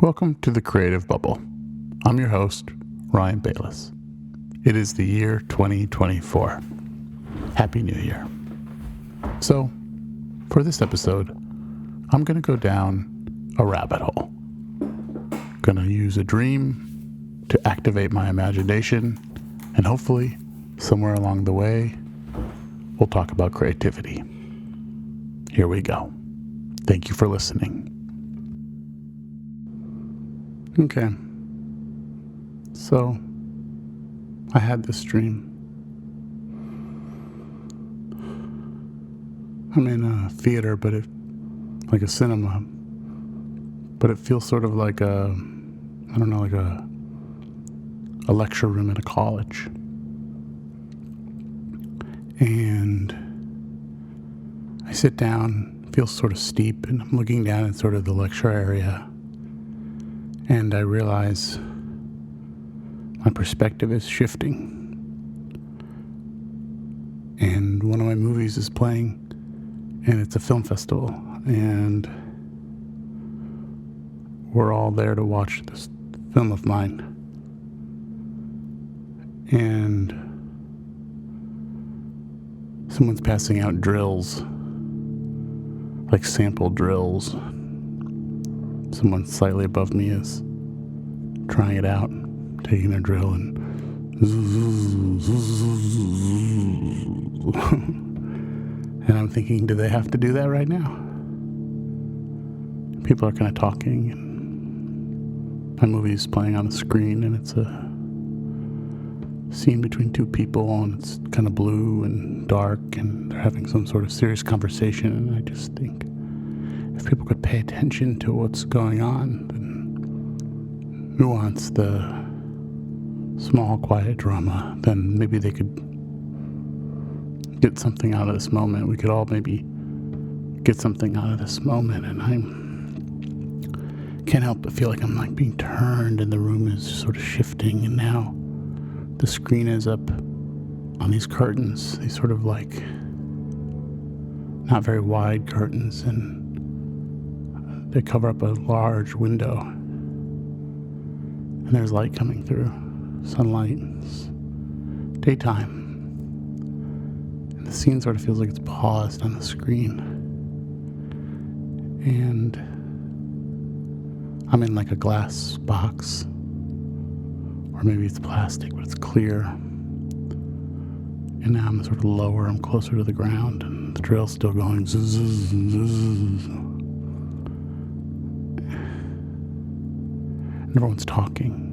Welcome to the Creative Bubble. I'm your host, Ryan Bayless. It is the year 2024. Happy New Year. So, for this episode, I'm going to go down a rabbit hole. Going to use a dream to activate my imagination, and hopefully, somewhere along the way, we'll talk about creativity. Here we go. Thank you for listening. Okay, so I had this dream. I'm in a theater, but like a cinema, but it feels sort of like a lecture room at a college. And I sit down, it feels sort of steep, and I'm looking down at sort of the lecture area. And I realize my perspective is shifting. And one of my movies is playing, and it's a film festival. And we're all there to watch this film of mine. And someone's passing out drills, like sample drills. Someone slightly above me is trying it out, taking their drill and and I'm thinking, do they have to do that right now? People are kind of talking, and my movie is playing on the screen, and it's a scene between two people, and it's kind of blue and dark, and they're having some sort of serious conversation, and I just think, if people could pay attention to what's going on, then nuance the small, quiet drama, then maybe they could get something out of this moment. We could all maybe get something out of this moment, and I can't help but feel like I'm like being turned, and the room is sort of shifting, and now the screen is up on these curtains, these sort of like not very wide curtains, and they cover up a large window, and there's light coming through, sunlight. It's daytime, and the scene sort of feels like it's paused on the screen, and I'm in like a glass box, or maybe it's plastic, but it's clear, and now I'm sort of lower, I'm closer to the ground, and the drill's still going zzz, zzz. Everyone's talking.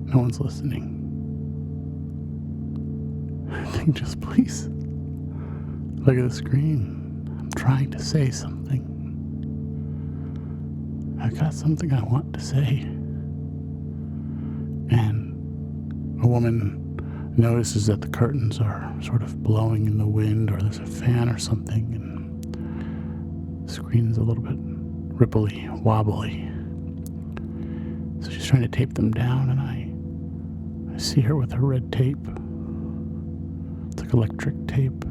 No one's listening. I think just please look at the screen. I'm trying to say something. I've got something I want to say. And a woman notices that the curtains are sort of blowing in the wind, or there's a fan or something, and the screen's a little bit ripply, wobbly. So she's trying to tape them down, and I see her with her red tape. It's like electric tape.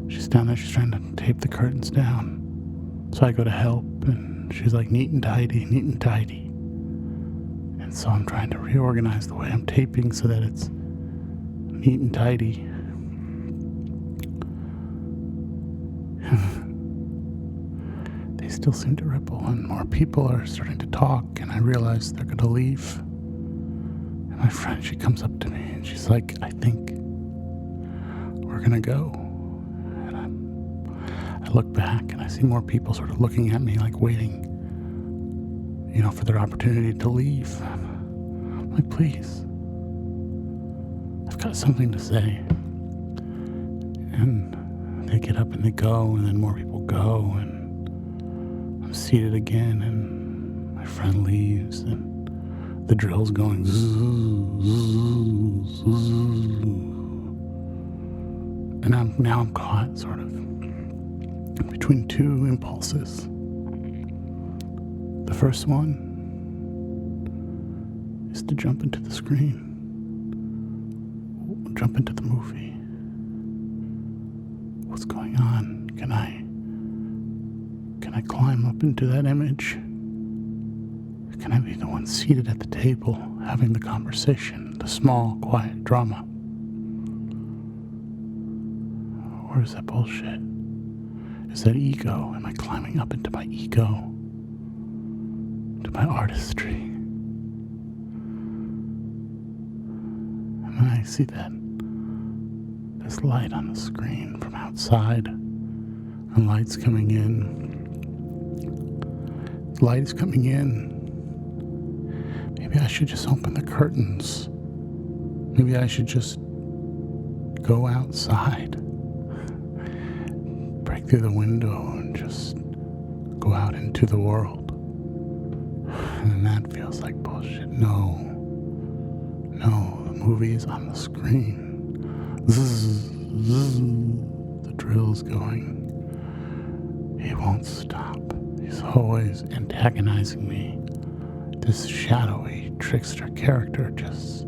She's down there, she's trying to tape the curtains down. So I go to help, and she's like, neat and tidy, neat and tidy. And so I'm trying to reorganize the way I'm taping so that it's neat and tidy. They still seem to ripple, and more people are starting to talk, and I realize they're going to leave. And my friend, she comes up to me, and she's like, I think we're going to go. And I look back, and I see more people sort of looking at me, like waiting, for their opportunity to leave. I'm like, please, I've got something to say. And they get up and they go, and then more people go, and I'm seated again, and my friend leaves, and the drill's going zzz, zzz, zzz. And I'm caught sort of between two impulses. The first one is to jump into the screen, jump into the movie. What's going on? Can I Can I climb up into that image? Can I be the one seated at the table, having the conversation, the small, quiet drama? Or is that bullshit? Is that ego? Am I climbing up into my ego? To my artistry? And then I see this light on the screen from outside, and light's coming in. Light is coming in. Maybe I should just open the curtains. Maybe I should just go outside, break through the window and just go out into the world. And that feels like bullshit. No, the movie is on the screen. Zzz, the drill's going. He won't stop. He's always antagonizing me. This shadowy trickster character just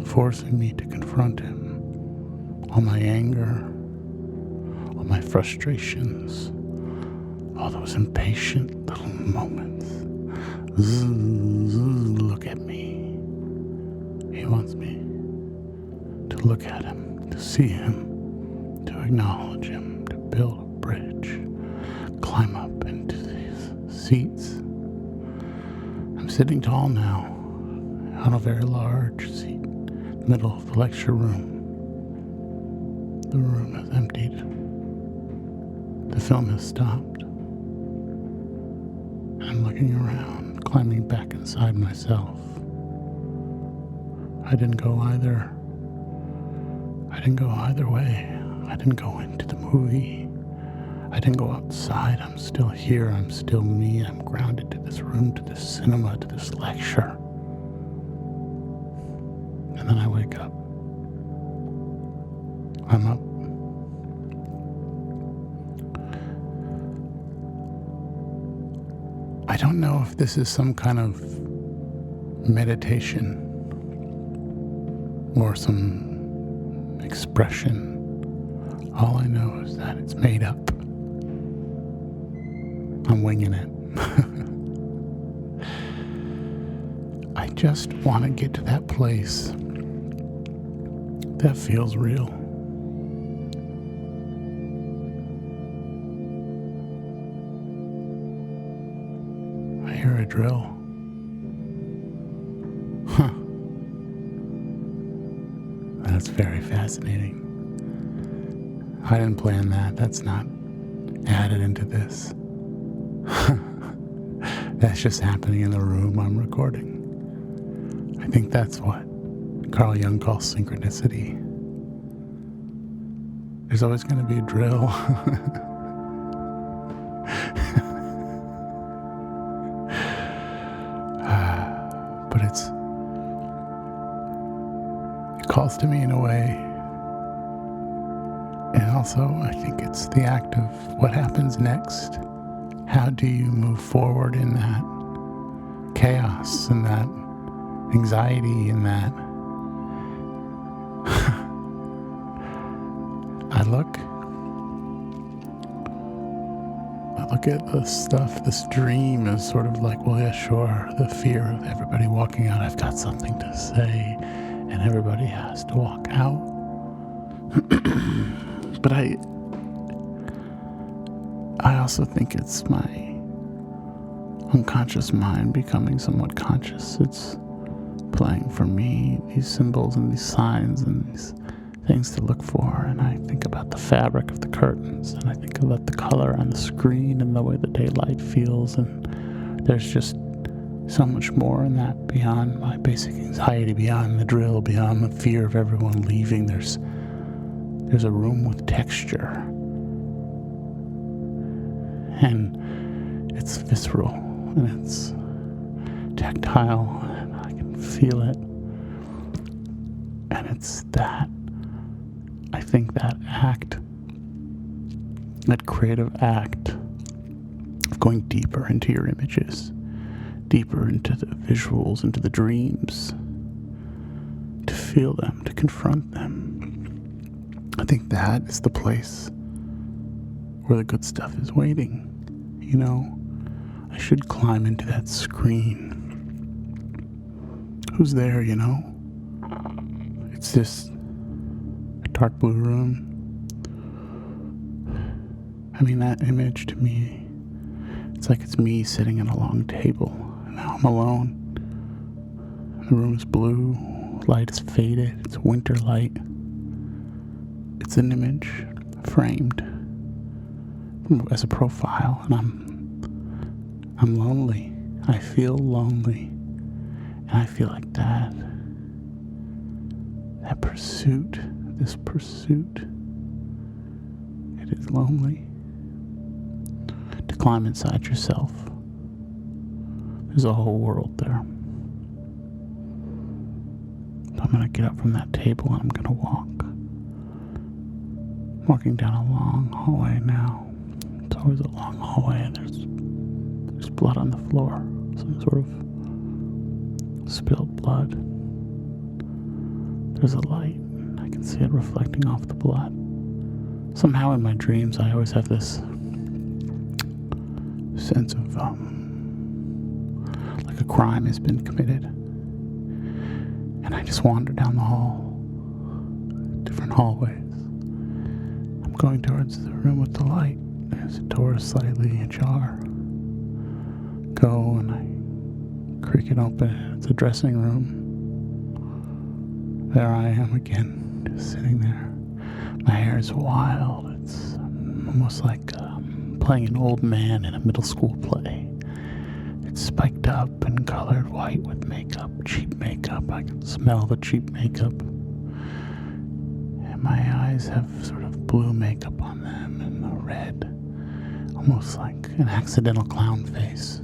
forcing me to confront him. All my anger, all my frustrations, all those impatient little moments. Look at me. He wants me to look at him, to see him, to acknowledge him, to build a bridge, climb up into these seats. I'm sitting tall now on a very large seat in the middle of the lecture room. The room is emptied. The film has stopped. I'm looking around, climbing back inside myself. I didn't go either way. I didn't go into the movie. I didn't go outside. I'm still here. I'm still me. I'm grounded to this room, to this cinema, to this lecture. And then I wake up. I'm up. I don't know if this is some kind of meditation or some expression. All I know is that it's made up. I'm winging it. I just want to get to that place that feels real. I hear a drill. That's very fascinating. I didn't plan that. That's not added into this. That's just happening in the room I'm recording. I think that's what Carl Jung calls synchronicity. There's always going to be a drill. But it calls to me in a way. And also, I think it's the act of what happens next. How do you move forward in that chaos and that anxiety and that? I look at the stuff, this dream is sort of like, well, yeah, sure, the fear of everybody walking out. I've got something to say, and everybody has to walk out. But I also think it's my unconscious mind becoming somewhat conscious. It's playing for me these symbols and these signs and these things to look for. And I think about the fabric of the curtains, and I think about the color on the screen and the way the daylight feels. And there's just so much more in that beyond my basic anxiety, beyond the drill, beyond the fear of everyone leaving. There's a room with texture. And it's visceral, and it's tactile, and I can feel it. And it's that, I think that act, that creative act of going deeper into your images, deeper into the visuals, into the dreams, to feel them, to confront them. I think that is the place where the good stuff is waiting. You know, I should climb into that screen. Who's there, you know? It's this dark blue room. I mean, that image to me, it's like it's me sitting at a long table. And now I'm alone. The room is blue. Light is faded. It's winter light. It's an image framed as a profile, and I'm lonely. I feel lonely, and I feel like that pursuit, this pursuit, it is lonely. To climb inside yourself, there's a whole world there. I'm gonna get up from that table and I'm gonna walk. I'm walking down a long hallway now. It's always a long hallway, and there's blood on the floor. Some sort of spilled blood. There's a light. I can see it reflecting off the blood. Somehow in my dreams, I always have this sense of like a crime has been committed. And I just wander down the hall, different hallways. I'm going towards the room with the light. There's a door slightly ajar. Go and I creak it open. It's a dressing room. There I am again, just sitting there. My hair is wild. It's almost like playing an old man in a middle school play. It's spiked up and colored white with makeup, cheap makeup. I can smell the cheap makeup. And my eyes have sort of blue makeup on them and a red, almost like an accidental clown face.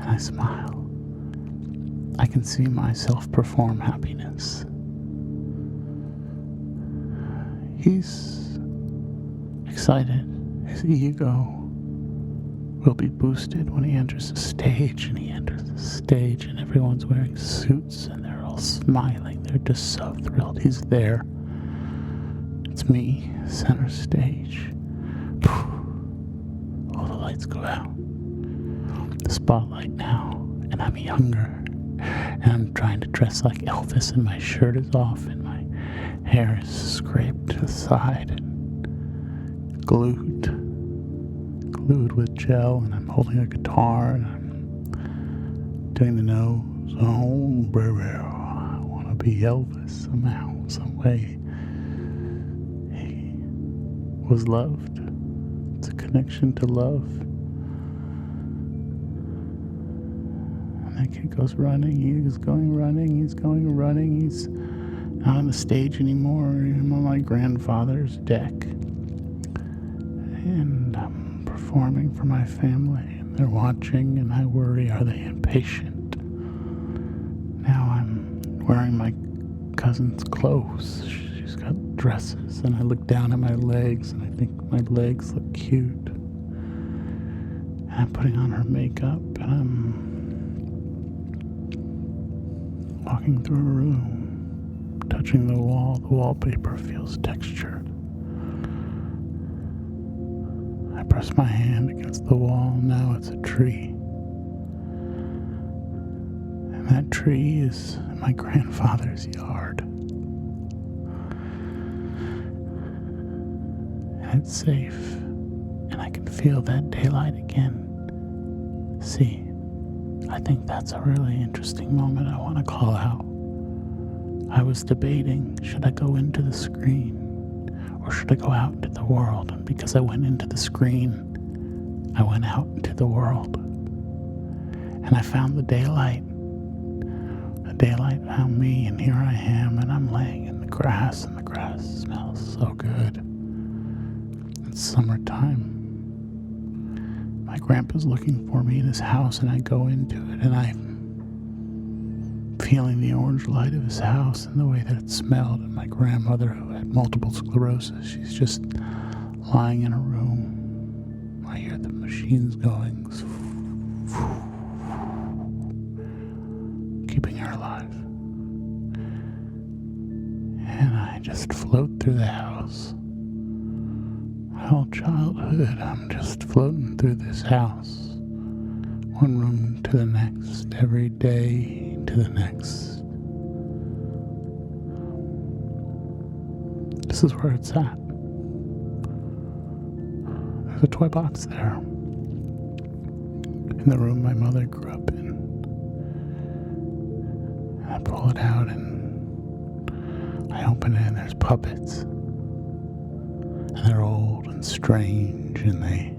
And I smile. I can see myself perform happiness. He's excited. His ego will be boosted when he enters the stage, and he enters the stage and everyone's wearing suits and they're all smiling. They're just so thrilled he's there. It's me, center stage. All the lights go out. The spotlight now, and I'm younger. And I'm trying to dress like Elvis, and my shirt is off and my hair is scraped to the side and glued with gel, and I'm holding a guitar and I'm doing the nose. Oh, baby, I want to be Elvis somehow, some way. He was loved. It's a connection to love. And that kid goes running. He's going running. He's not on the stage anymore. I'm on my grandfather's deck. And I'm performing for my family, and they're watching, and I worry, are they impatient? Now I'm wearing my cousin's clothes. She's got dresses, and I look down at my legs, and I think my legs look cute. And I'm putting on her makeup, and I'm walking through a room, touching the wall. The wallpaper feels textured. I press my hand against the wall. Now it's a tree. And that tree is in my grandfather's yard. And it's safe. And I can feel that daylight again. See, I think that's a really interesting moment I want to call out. I was debating, should I go into the screen or should I go out into the world? And because I went into the screen, I went out into the world. And I found the daylight. The daylight found me, and here I am, and I'm laying in the grass, and the grass smells so good. It's summertime. My grandpa's looking for me in his house, and I go into it, and I'm feeling the orange light of his house and the way that it smelled. And my grandmother, who had multiple sclerosis, she's just lying in a room. I hear the machines going, keeping her alive. And I just float through the house. my whole childhood, I'm just floating through this house, one room to the next, every day to the next. This is where it's at. There's a toy box there, in the room my mother grew up in. And I pull it out and I open it and there's puppets. And they're old and strange and they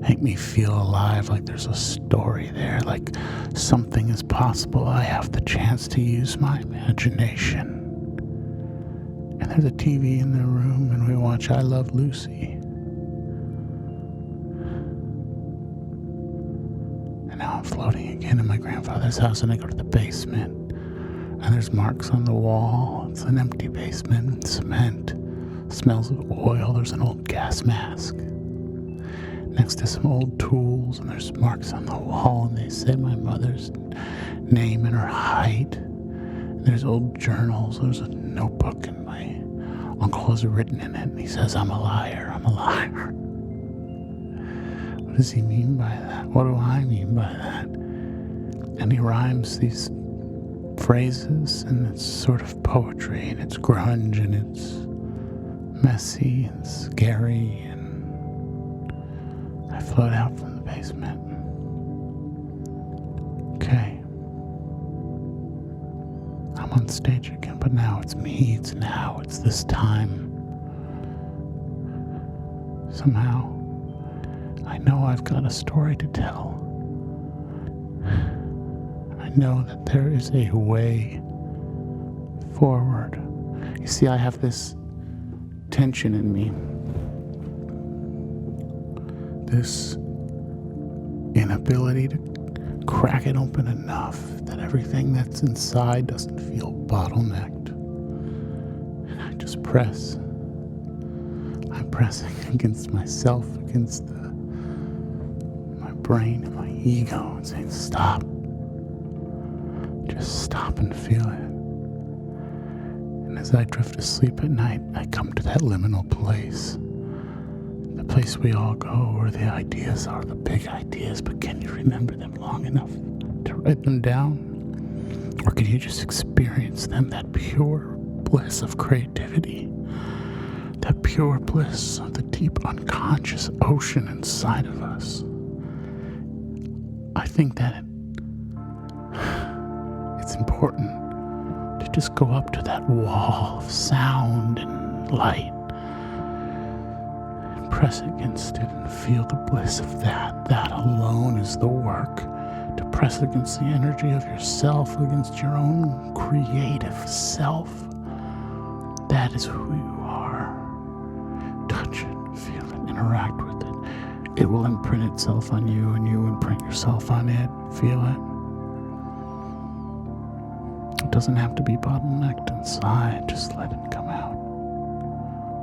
make me feel alive, like there's a story there, like something is possible. I have the chance to use my imagination. And there's a TV in the room and we watch I Love Lucy. And now I'm floating again in my grandfather's house and I go to the basement. And there's marks on the wall. It's an empty basement, cement, smells of oil. There's an old gas mask next to some old tools, and there's marks on the wall, and they say my mother's name and her height. And there's old journals. There's a notebook, and my uncle has written in it, and he says, I'm a liar, I'm a liar. What does he mean by that? What do I mean by that? And he rhymes these phrases, and it's sort of poetry, and it's grunge, and it's messy and scary, and I float out from the basement. Okay. I'm on stage again, but now it's me, it's now, it's this time. Somehow, I know I've got a story to tell. I know that there is a way forward. You see, I have this tension in me. This inability to crack it open enough that everything that's inside doesn't feel bottlenecked. And I just press. I'm pressing against myself, against my brain and my ego, and saying, stop. Just stop and feel it. And as I drift to sleep at night, I come to that liminal place. The place we all go where the ideas are, the big ideas, but can you remember them long enough to write them down? Or can you just experience them, that pure bliss of creativity, that pure bliss of the deep unconscious ocean inside of us? I think that it's important to just go up to that wall of sound and light, press against it and feel the bliss of that. That alone is the work. To press against the energy of yourself, against your own creative self. That is who you are. Touch it, feel it, interact with it. It will imprint itself on you, and you imprint yourself on it. Feel it. It doesn't have to be bottlenecked inside. Just let it come out.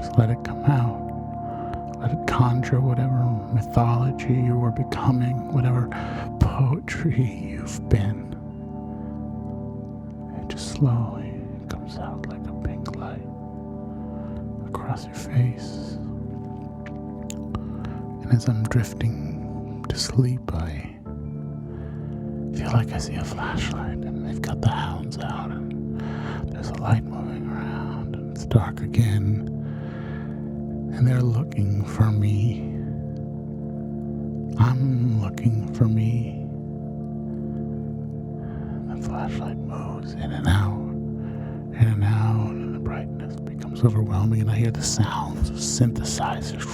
Just let it come out. Let it conjure whatever mythology you were becoming, whatever poetry you've been. It just slowly comes out like a pink light across your face. And as I'm drifting to sleep, I feel like I see a flashlight, and they've got the hounds out, and there's a light moving around, and it's dark again. And they're looking for me. I'm looking for me. The flashlight moves in and out, and the brightness becomes overwhelming, and I hear the sounds of synthesizers.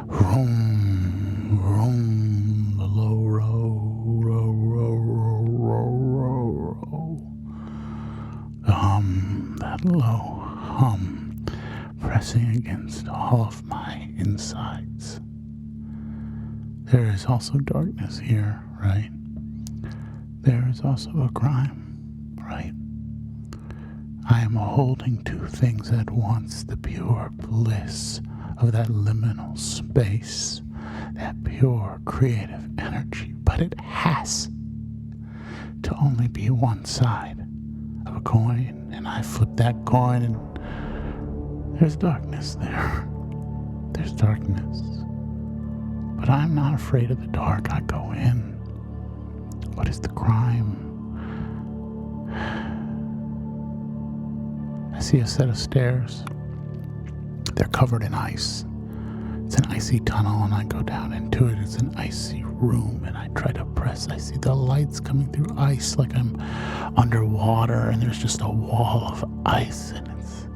Vroom, vroom, the low row, row, row, row, row, row, row. The hum, that low hum, pressing against all of my insides. There is also darkness here, right? There is also a crime, right? I am holding two things at once, the pure bliss of that liminal space, that pure creative energy, but it has to only be one side of a coin, and I flip that coin and there's darkness there. There's darkness. But I'm not afraid of the dark. I go in. What is the crime? I see a set of stairs. They're covered in ice. It's an icy tunnel, and I go down into it. It's an icy room, and I try to press. I see the lights coming through ice like I'm underwater, and there's just a wall of ice, and it's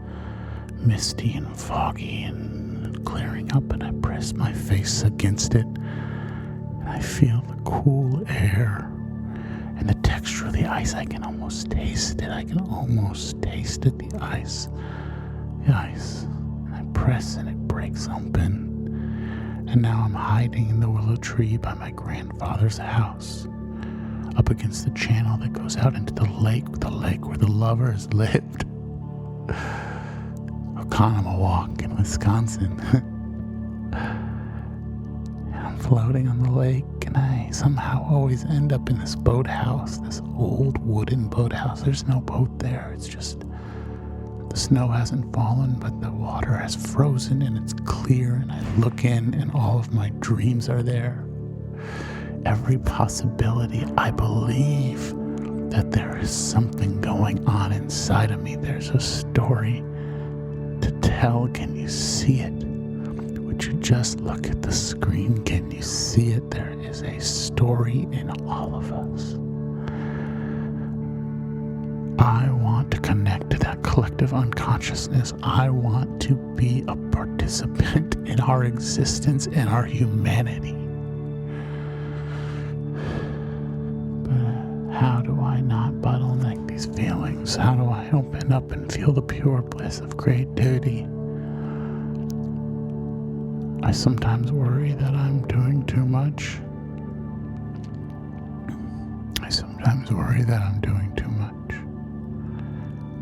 misty and foggy and clearing up, and I press my face against it, and I feel the cool air and the texture of the ice. I can almost taste it. I can almost taste it, the ice. The ice. And I press, and it breaks open. And now I'm hiding in the willow tree by my grandfather's house, up against the channel that goes out into the lake where the lovers lived. Oconomowoc in Wisconsin. And I'm floating on the lake, and I somehow always end up in this boathouse, this old wooden boathouse. There's no boat there. It's just the snow hasn't fallen, but the water has frozen, and it's clear, and I look in, and all of my dreams are there. Every possibility. I believe that there is something going on inside of me. There's a story to tell. Can you see it? Would you just look at the screen? Can you see it? There is a story in all of us. I want to connect to that collective unconsciousness. I want to be a participant in our existence and our humanity. But how do I not bottleneck these feelings? How do I open up and feel the pure bliss of creativity? I sometimes worry that I'm doing too much. I sometimes worry that I'm doing too much.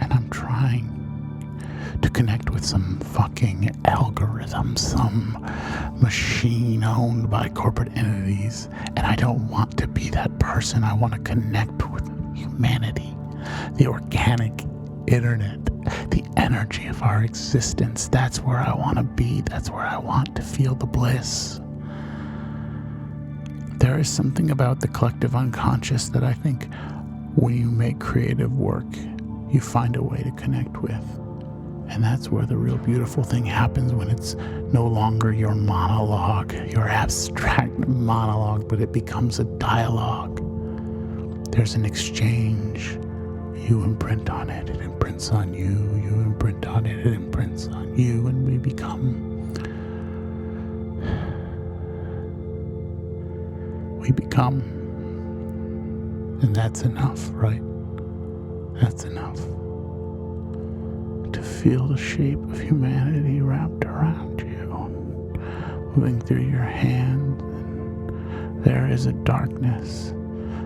And I'm trying to connect with some fucking algorithm, some machine owned by corporate entities. And I don't want to be that person. I want to connect with humanity, the organic internet, the energy of our existence. That's where I want to be. That's where I want to feel the bliss. There is something about the collective unconscious that I think when you make creative work, you find a way to connect with. And that's where the real beautiful thing happens, when it's no longer your monologue, your abstract monologue, but it becomes a dialogue. There's an exchange. You imprint on it, it imprints on you. You imprint on it, it imprints on you, and we become. And that's enough, right? That's enough to feel the shape of humanity wrapped around you, moving through your hand. And there is a darkness,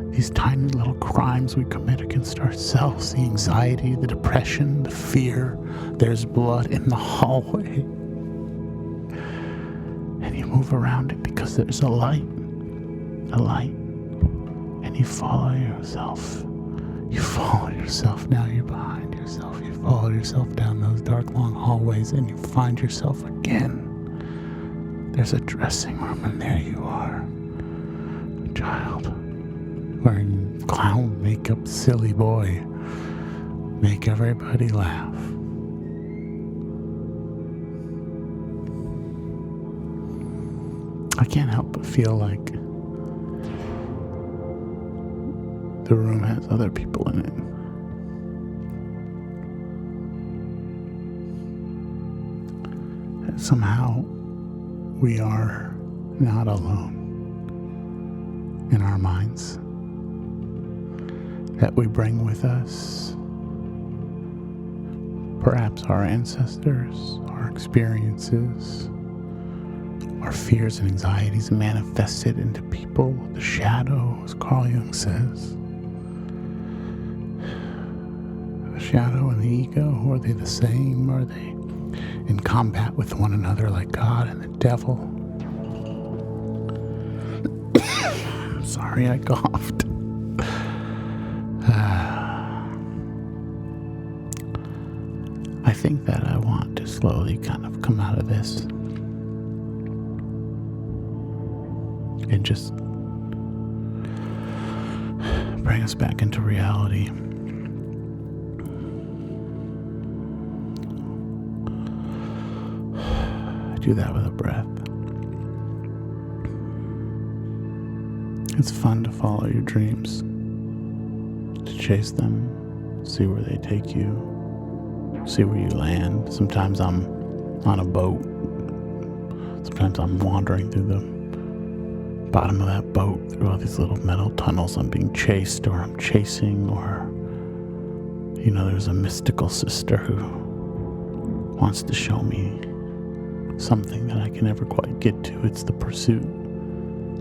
these tiny little crimes we commit against ourselves, the anxiety, the depression, the fear. There's blood in the hallway, and you move around it because there's a light, and you follow yourself. You follow yourself. Now you're behind yourself. You follow yourself down those dark, long hallways, and you find yourself again. There's a dressing room, and there you are, a child, wearing clown makeup, silly boy. Make everybody laugh. I can't help but feel like the room has other people in it. And somehow we are not alone in our minds, that we bring with us perhaps our ancestors, our experiences, our fears and anxieties manifested into people, the shadow, as Carl Jung says. The shadow and the ego, are they the same? Are they in combat with one another like God and the devil? Sorry, I coughed. I think that I want to slowly kind of come out of this and just bring us back into reality. Do that with a breath. It's fun to follow your dreams, to chase them, see where they take you, see where you land. Sometimes I'm on a boat. Sometimes I'm wandering through the bottom of that boat, through all these little metal tunnels. I'm being chased, or I'm chasing, or, there's a mystical sister who wants to show me something that I can never quite get to. It's the pursuit.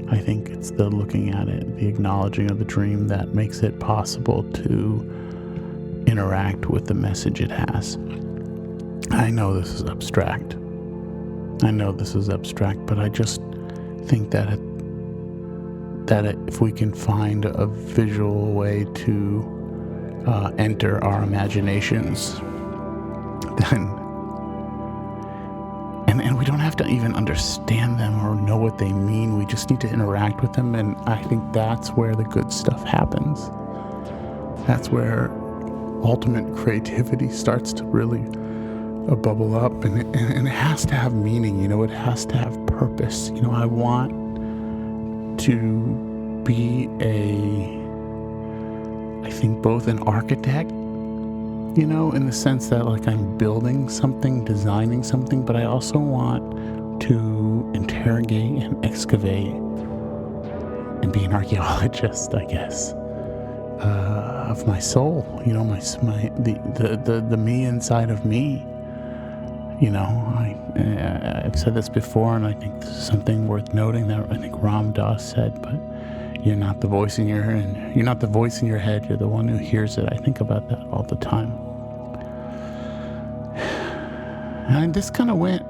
I think it's the looking at it, the acknowledging of the dream that makes it possible to interact with the message it has. I know this is abstract. But I just think that if we can find a visual way to enter our imaginations, then and we don't have to even understand them or know what they mean. We just need to interact with them, and I think that's where the good stuff happens. That's where ultimate creativity starts to really bubble up, and it has to have meaning. It has to have purpose. I want to be I think both an architect, in the sense that I'm building something, designing something, but I also want to interrogate and excavate and be an archaeologist, I guess, of my soul, the me inside of me. I've said this before, and I think this is something worth noting that I think Ram Dass said, but you're not the voice in your head. You're not the voice in your head. You're the one who hears it. I think about that all the time. And this kind of went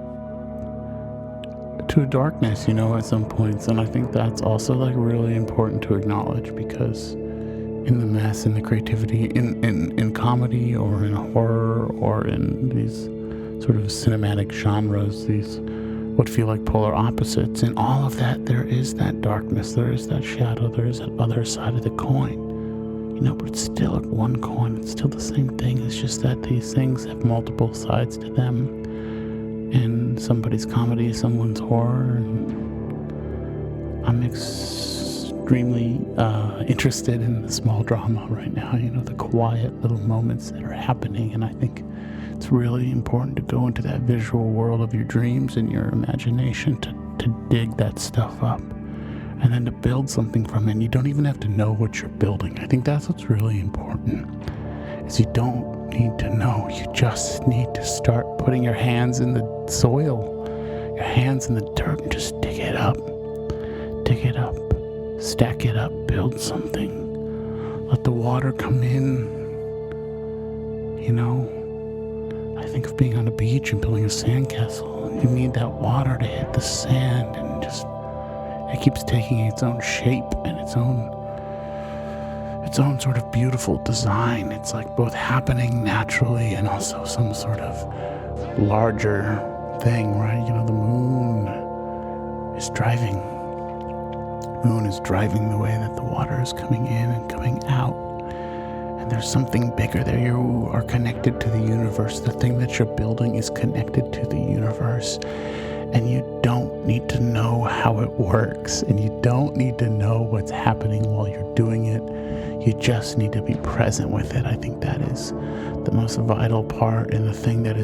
to a darkness, at some points. And I think that's also really important to acknowledge, because in the mess, in the creativity, in comedy or in horror or in these sort of cinematic genres, these what feel like polar opposites, in all of that, there is that darkness, there is that shadow, there is that other side of the coin. But it's still one coin. It's still the same thing. It's just that these things have multiple sides to them. And somebody's comedy, someone's horror. And I'm extremely interested in the small drama right now. The quiet little moments that are happening. And I think it's really important to go into that visual world of your dreams and your imagination to dig that stuff up. And then to build something from it. And you don't even have to know what you're building. I think that's what's really important, is you don't need to know. You just need to start putting your hands in the soil, your hands in the dirt, and just dig it up, stack it up, build something. Let the water come in. I think of being on a beach and building a sandcastle. You need that water to hit the sand, and just it keeps taking its own shape and its own sort of beautiful design. It's like both happening naturally and also some sort of larger thing, right? The moon is driving. The moon is driving the way that the water is coming in and coming out. And there's something bigger there. You are connected to the universe. The thing that you're building is connected to the universe. And you don't need to know how it works, and you don't need to know what's happening while you're doing it. You just need to be present with it. I think that is the most vital part, and the thing that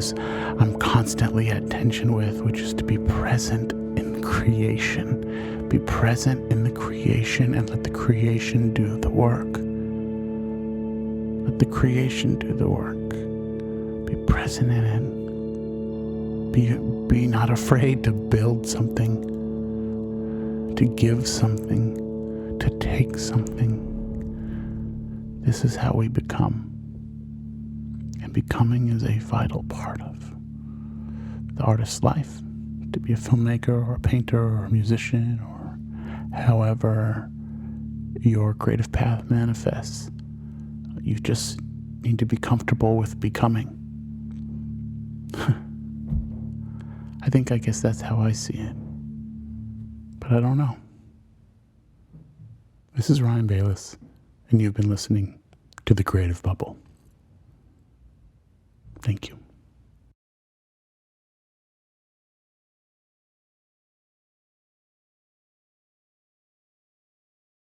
I'm constantly at tension with, which is to be present in creation. Be present in the creation and let the creation do the work. Let the creation do the work. Be present in it. Be not afraid to build something, to give something, to take something. This is how we become. And becoming is a vital part of the artist's life. To be a filmmaker or a painter or a musician or however your creative path manifests, you just need to be comfortable with becoming. I guess that's how I see it. But I don't know. This is Ryan Bayless, and you've been listening to The Creative Bubble. Thank you.